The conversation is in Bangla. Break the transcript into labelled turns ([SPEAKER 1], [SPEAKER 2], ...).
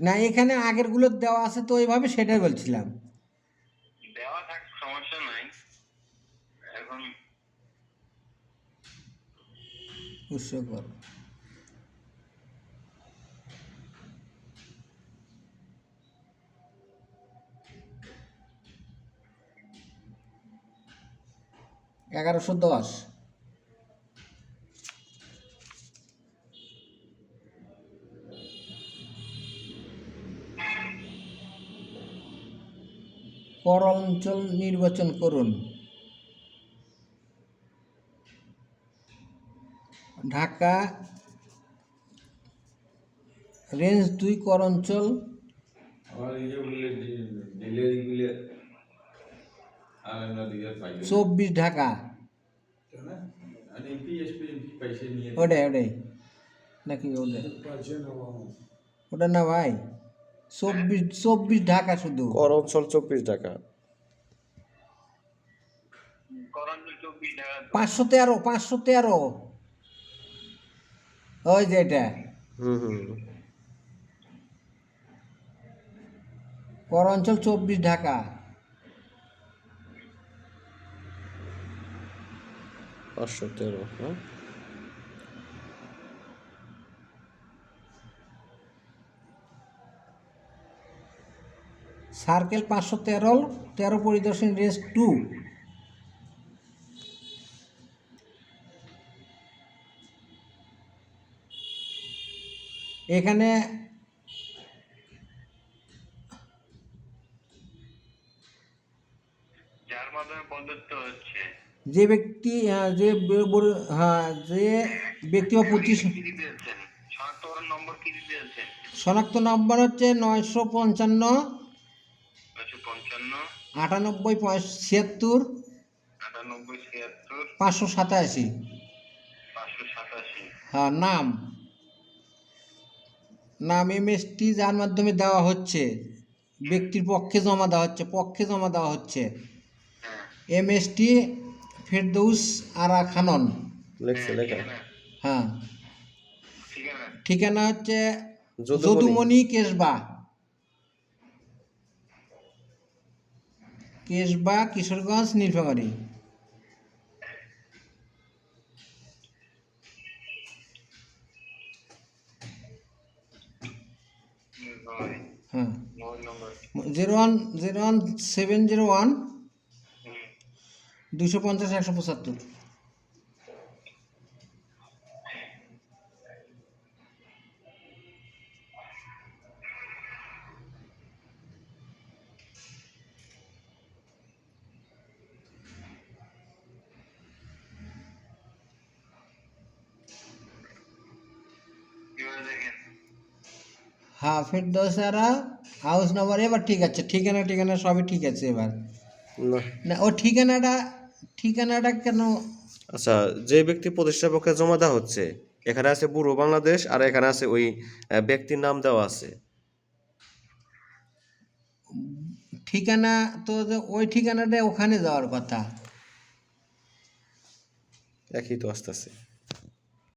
[SPEAKER 1] না এখানে আগের গুলো দেওয়া আছে তো ওইভাবে, সেটাই বলছিলাম।
[SPEAKER 2] দেওয়া থাক, সমস্যা নাই। এখন
[SPEAKER 1] উৎসকর $1110। কর অঞ্চল নির্বাচন করুন। ঢাকা রেঞ্জ 2 কর অঞ্চল। 24 ঢাকা। ওটাই নাকি ওটা না ভাই, 24 ঢাকা শুধু।
[SPEAKER 3] কর অঞ্চল 24 ঢাকা।
[SPEAKER 1] 513 ওই যে এটা কর অঞ্চল 24 ঢাকা।
[SPEAKER 3] 513, হ্যাঁ।
[SPEAKER 1] সার্কেল 513 পরিদর্শন রেঞ্জ 2। এখানে
[SPEAKER 2] যার মাধ্যমে প্রদত্ত হচ্ছে,
[SPEAKER 1] যে ব্যক্তি যে ব্যক্তি বা প্রতিষ্ঠান
[SPEAKER 2] শনাক্তকরণ নম্বর কি দিতে যাচ্ছেন?
[SPEAKER 1] শনাক্ত নম্বর হচ্ছে 955 98 76 587। হ্যাঁ, নাম MST যার মাধ্যমে দেওয়া হচ্ছে, ব্যক্তির পক্ষে জমা দেওয়া হচ্ছে MST ফেরদৌস আরা খানন। হ্যাঁ, ঠিকানা হচ্ছে যদুমণি কেশবা, কিশোরগঞ্জ, নীলফামারী। হ্যাঁ, 01701 250 175। হ্যাঁ, ফেরদৌস আরা হাউস নাম্বার এবার ঠিক আছে, ঠিকানা সবই ঠিক আছে এবার। না ও ঠিকানাটা কেন?
[SPEAKER 3] আচ্ছা, যে ব্যক্তি প্রতিষ্ঠার পক্ষে জমা দেওয়া হচ্ছে, এখানে আছে পুরো বাংলাদেশ আর এখানে আছে ওই ব্যক্তির নাম দেওয়া আছে।
[SPEAKER 1] ঠিকানা তো ওই ঠিকানাটা ওখানে যাওয়ার কথা।
[SPEAKER 3] একই তো আসতেছে।